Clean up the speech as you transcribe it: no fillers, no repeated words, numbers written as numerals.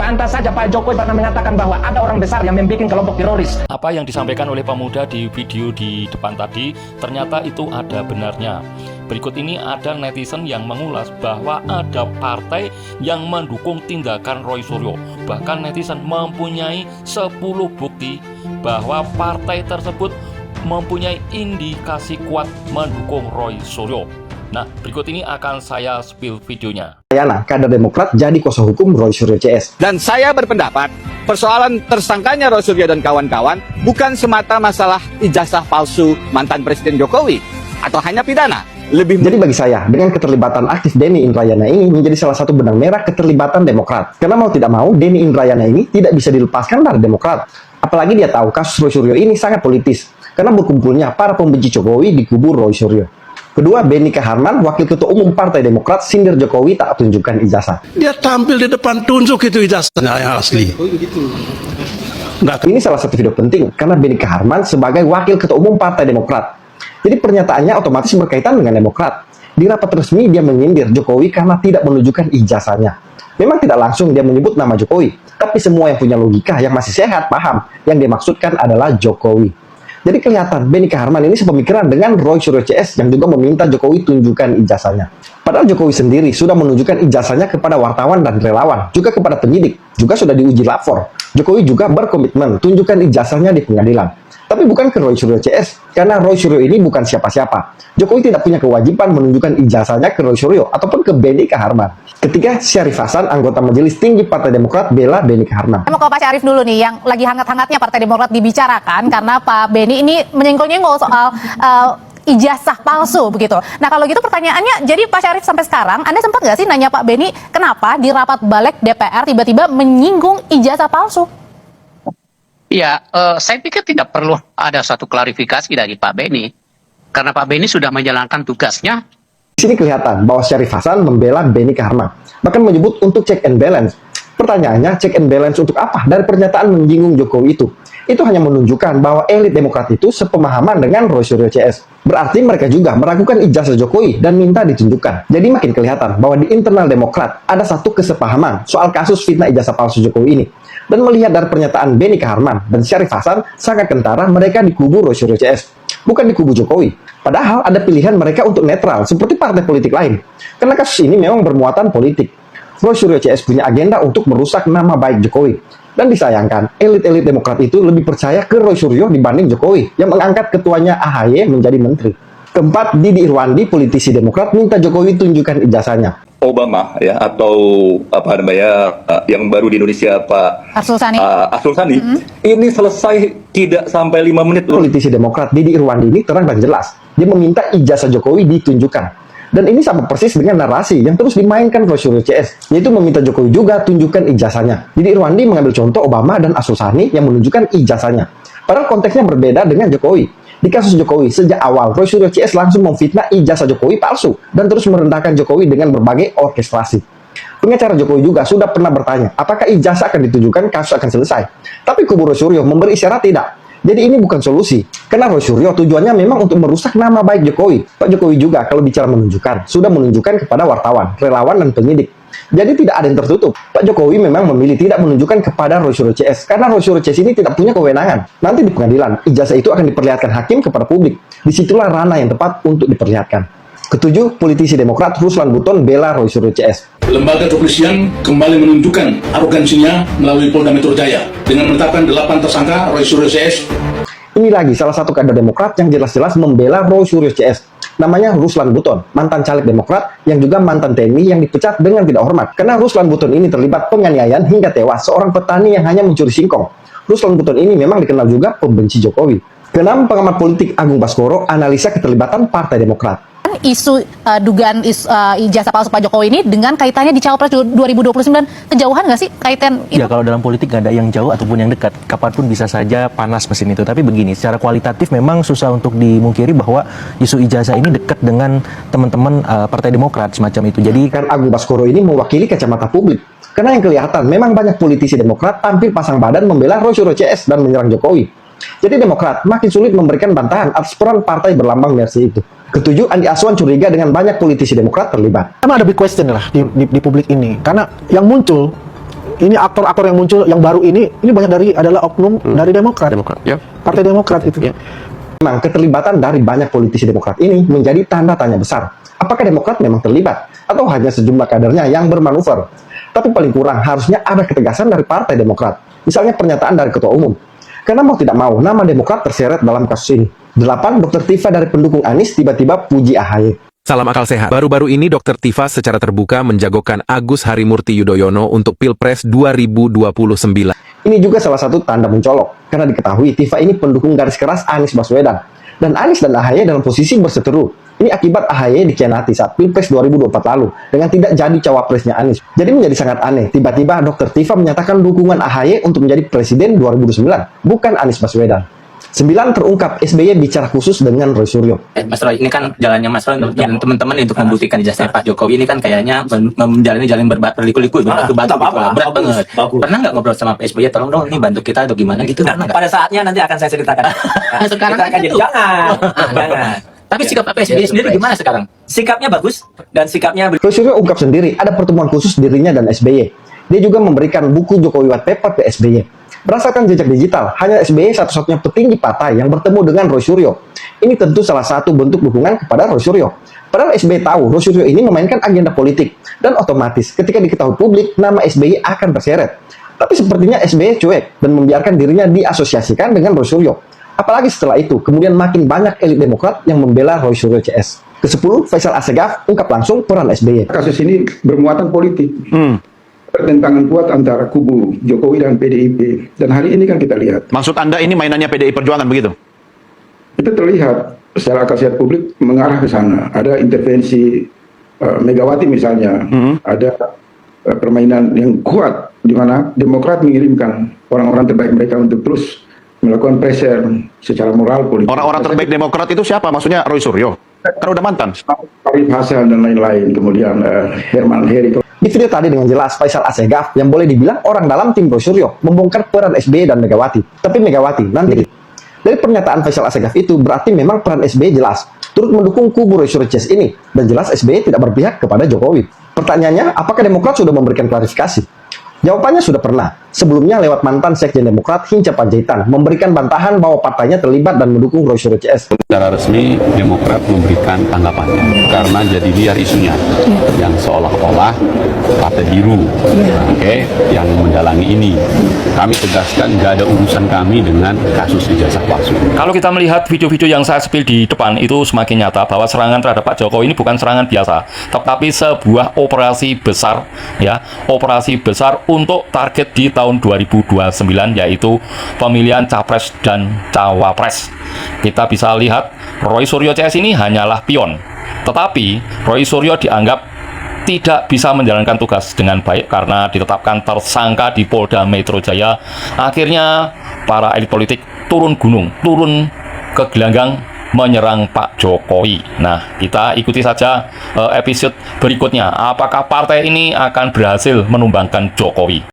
Pantas saja Pak Jokowi pernah mengatakan bahwa ada orang besar yang membuat kelompok teroris. Apa yang disampaikan oleh pemuda di video di depan tadi, ternyata itu ada benarnya. Berikut ini ada netizen yang mengulas bahwa ada partai yang mendukung tindakan Roy Suryo. Bahkan netizen mempunyai 10 bukti bahwa partai tersebut mempunyai indikasi kuat mendukung Roy Suryo. Nah, berikut ini akan saya spill videonya. Yana, kader Demokrat jadi kuasa hukum Roy Suryo CS. Dan saya berpendapat, persoalan tersangkanya Roy Suryo dan kawan-kawan bukan semata masalah ijazah palsu mantan Presiden Jokowi atau hanya pidana. Jadi bagi saya, dengan keterlibatan aktif Denny Indrayana ini menjadi salah satu benang merah keterlibatan Demokrat. Karena mau tidak mau, Denny Indrayana ini tidak bisa dilepaskan dari Demokrat. Apalagi dia tahu kasus Roy Suryo ini sangat politis, karena berkumpulnya para pembenci Jokowi di kubu Roy Suryo. Kedua, Benny Kaharman, Wakil Ketua Umum Partai Demokrat, sindir Jokowi tak tunjukkan ijazah. Dia tampil di depan, tunjuk itu ijazahnya yang asli. Ini salah satu video penting, karena Benny Kaharman sebagai Wakil Ketua Umum Partai Demokrat. Jadi pernyataannya otomatis berkaitan dengan Demokrat. Di rapat resmi dia menyindir Jokowi karena tidak menunjukkan ijazahnya. Memang tidak langsung dia menyebut nama Jokowi, tapi semua yang punya logika yang masih sehat paham yang dimaksudkan adalah Jokowi. Jadi kelihatan Benny Kaharman ini sepemikiran dengan Roy Suryo CS yang juga meminta Jokowi tunjukkan ijazahnya. Padahal Jokowi sendiri sudah menunjukkan ijazahnya kepada wartawan dan relawan, juga kepada penyidik, juga sudah diuji lapor. Jokowi juga berkomitmen tunjukkan ijazahnya di pengadilan. Tapi bukan ke Roy Suryo CS, karena Roy Suryo ini bukan siapa-siapa. Jokowi tidak punya kewajiban menunjukkan ijazahnya ke Roy Suryo ataupun ke Benny Kaharman. Ketiga, Syarif Hasan, anggota Majelis Tinggi Partai Demokrat, bela Benny Kaharman. Saya mau ke Pak Syarif dulu nih, yang lagi hangat-hangatnya Partai Demokrat dibicarakan karena Pak Benny ini menyenggol-nyenggol soal ijazah palsu begitu. Nah kalau gitu pertanyaannya, jadi Pak Syarif sampai sekarang, Anda sempat nggak sih nanya Pak Benny kenapa di rapat balik DPR tiba-tiba menyinggung ijazah palsu? Ya, saya pikir tidak perlu ada satu klarifikasi dari Pak Benny, karena Pak Benny sudah menjalankan tugasnya. Di sini kelihatan bahwa Syarif Hasan membela Benny Kaharman, bahkan menyebut untuk check and balance. Pertanyaannya, check and balance untuk apa dari pernyataan menyinggung Jokowi itu? Itu hanya menunjukkan bahwa elit Demokrat itu sepemahaman dengan Roy Suryo CS. Berarti mereka juga meragukan ijazah Jokowi dan minta ditunjukkan. Jadi makin kelihatan bahwa di internal Demokrat ada satu kesepahaman soal kasus fitnah ijazah palsu Jokowi ini. Dan melihat dari pernyataan Benny Kaharman dan Syarif Hasan, sangat kentara mereka di kubu Roy Suryo CS, bukan di kubu Jokowi. Padahal ada pilihan mereka untuk netral, seperti partai politik lain. Karena kasus ini memang bermuatan politik. Roy Suryo CS punya agenda untuk merusak nama baik Jokowi. Dan disayangkan, elit-elit Demokrat itu lebih percaya ke Roy Suryo dibanding Jokowi, yang mengangkat ketuanya AHY menjadi menteri. Keempat, Didi Irwandi, politisi Demokrat, minta Jokowi tunjukkan ijazahnya. Obama ya, atau apa namanya yang baru di Indonesia Pak Arsul Sani, ini selesai tidak sampai 5 menit. Politisi Demokrat Didi Irwandi ini terang dan jelas dia meminta ijazah Jokowi ditunjukkan, dan ini sama persis dengan narasi yang terus dimainkan Roy Suryo CS, yaitu meminta Jokowi juga tunjukkan ijazahnya. Didi Irwandi mengambil contoh Obama dan Arsul Sani yang menunjukkan ijazahnya, padahal konteksnya berbeda dengan Jokowi. Di kasus Jokowi, sejak awal, Roy Suryo CS langsung memfitnah ijazah Jokowi palsu dan terus merendahkan Jokowi dengan berbagai orkestrasi. Pengacara Jokowi juga sudah pernah bertanya, apakah ijazah akan ditunjukkan, kasus akan selesai. Tapi kubu Roy Suryo memberi isyarat tidak. Jadi ini bukan solusi, karena Roy Suryo tujuannya memang untuk merusak nama baik Jokowi. Pak Jokowi juga kalau bicara menunjukkan, sudah menunjukkan kepada wartawan, relawan, dan penyidik. Jadi tidak ada yang tertutup. Pak Jokowi memang memilih tidak menunjukkan kepada Roy Suryo CS karena Roy Suryo CS ini tidak punya kewenangan. Nanti di pengadilan, ijazah itu akan diperlihatkan hakim kepada publik. Disitulah ranah yang tepat untuk diperlihatkan. Ketujuh, politisi Demokrat Ruslan Buton bela Roy Suryo CS. Lembaga kepolisian kembali menunjukkan arogansinya melalui Polda Metro Jaya dengan menetapkan 8 tersangka Roy Suryo CS. Ini lagi salah satu kader Demokrat yang jelas-jelas membela Roy Suryo CS. Namanya Ruslan Buton, mantan caleg Demokrat yang juga mantan TNI yang dipecat dengan tidak hormat. Karena Ruslan Buton ini terlibat penganiayaan hingga tewas seorang petani yang hanya mencuri singkong. Ruslan Buton ini memang dikenal juga pembenci Jokowi. Keenam, pengamat politik Agung Baskoro analisa keterlibatan Partai Demokrat. Isu dugaan ijazah palsu Pak Jokowi ini dengan kaitannya di Cawapres 2029 kejauhan nggak sih kaitan itu? Ya kalau dalam politik nggak ada yang jauh ataupun yang dekat, kapanpun bisa saja panas mesin itu. Tapi begini, secara kualitatif memang susah untuk dimungkiri bahwa isu ijazah ini dekat dengan teman-teman Partai Demokrat semacam itu. Jadi kan Agung Baskoro ini mewakili kacamata publik. Karena yang kelihatan memang banyak politisi Demokrat tampil pasang badan membela Roy Suryo CS dan menyerang Jokowi. Jadi Demokrat makin sulit memberikan bantahan atas peran partai berlambang Mercy itu. Ketujuh, Andi Aswan curiga dengan banyak politisi Demokrat terlibat. Karena ada big question lah di publik ini. Karena yang muncul ini aktor-aktor yang muncul yang baru ini banyak adalah oknum dari Demokrat. Ya. Partai Demokrat itu. Ya. Memang keterlibatan dari banyak politisi Demokrat ini menjadi tanda tanya besar. Apakah Demokrat memang terlibat atau hanya sejumlah kadernya yang bermanuver? Tapi paling kurang harusnya ada ketegasan dari Partai Demokrat. Misalnya pernyataan dari Ketua Umum. Karena mau tidak mau, nama Demokrat terseret dalam kasus ini. 8. Dr. Tifa dari pendukung Anies tiba-tiba puji AHY. Salam akal sehat. Baru-baru ini Dr. Tifa secara terbuka menjagokan Agus Harimurti Yudhoyono untuk Pilpres 2029. Ini juga salah satu tanda mencolok, karena diketahui Tifa ini pendukung garis keras Anies Baswedan. Dan Anies dan AHY dalam posisi berseteru. Ini akibat AHY dikhianati saat Pilpres 2024 lalu, dengan tidak jadi cawapresnya Anies. Jadi menjadi sangat aneh, tiba-tiba Dr. Tifa menyatakan dukungan AHY untuk menjadi Presiden 2009, bukan Anies Baswedan. 9. Terungkap SBY bicara khusus dengan Roy Suryo. Mas Roy, ini kan jalannya Mas Roy dan teman-teman untuk membuktikan ijazah Pak Jokowi ini kan kayaknya menjalani jalan berliku-liku, berbatu-batu, berat banget. Pernah nggak ngobrol sama SBY, tolong dong ini bantu kita atau gimana gitu? Nah, pada saatnya nanti akan saya ceritakan. Sekarang akan jadi jangan. Tapi sikap Pak SBY sendiri gimana sekarang? Sikapnya bagus dan sikapnya. Roy Suryo ungkap sendiri ada pertemuan khusus dirinya dan SBY. Dia juga memberikan buku Jokowi White Paper ke SBY. Berdasarkan jejak digital, hanya SBY satu-satunya petinggi partai yang bertemu dengan Roy Suryo. Ini tentu salah satu bentuk dukungan kepada Roy Suryo. Padahal SBY tahu Roy Suryo ini memainkan agenda politik, dan otomatis ketika diketahui publik, nama SBY akan terseret. Tapi sepertinya SBY cuek dan membiarkan dirinya diasosiasikan dengan Roy Suryo. Apalagi setelah itu, kemudian makin banyak elit Demokrat yang membela Roy Suryo CS. Ke-10, Faisal Assegaf ungkap langsung peran SBY. Kasus ini bermuatan politik. Pertentangan kuat antara kubu Jokowi dan PDIP. Dan hari ini kan kita lihat. Maksud Anda ini mainannya PDI Perjuangan begitu? Itu terlihat secara akal sehat publik mengarah ke sana. Ada intervensi Megawati misalnya. Ada permainan yang kuat di mana Demokrat mengirimkan orang-orang terbaik mereka untuk terus melakukan pressure secara moral politik. Orang-orang terbaik Demokrat itu siapa? Maksudnya Roy Suryo? Kan udah mantan. Arif Hasan dan lain-lain. Kemudian Herman Heri. Di video tadi dengan jelas Faisal Assegaf yang boleh dibilang orang dalam tim Roy Suryo membongkar peran SBY dan Megawati. Tapi Megawati nanti dari pernyataan Faisal Assegaf itu berarti memang peran SBY jelas turut mendukung kubu Roy Suryo CS ini dan jelas SBY tidak berpihak kepada Jokowi. Pertanyaannya, apakah Demokrat sudah memberikan klarifikasi? Jawabannya sudah pernah. Sebelumnya lewat mantan Sekjen Demokrat Hinca Panjaitan memberikan bantahan bahwa partainya terlibat dan mendukung Roy Suryo CS. Secara resmi Demokrat memberikan tanggapannya karena jadi liar isunya yang seolah-olah partai biru yang mendalangi ini. Kami tegaskan nggak ada urusan kami dengan kasus ijazah palsu. Kalau kita melihat video-video yang saya spill di depan itu semakin nyata bahwa serangan terhadap Pak Jokowi ini bukan serangan biasa, tetapi sebuah operasi besar, ya, operasi besar untuk target di tahun 2029 yaitu pemilihan capres dan cawapres. Kita bisa lihat Roy Suryo CS ini hanyalah pion, tetapi Roy Suryo dianggap tidak bisa menjalankan tugas dengan baik karena ditetapkan tersangka di Polda Metro Jaya. Akhirnya para elit politik turun gunung, turun ke gelanggang menyerang Pak Jokowi. Nah, kita ikuti saja episode berikutnya. Apakah partai ini akan berhasil menumbangkan Jokowi?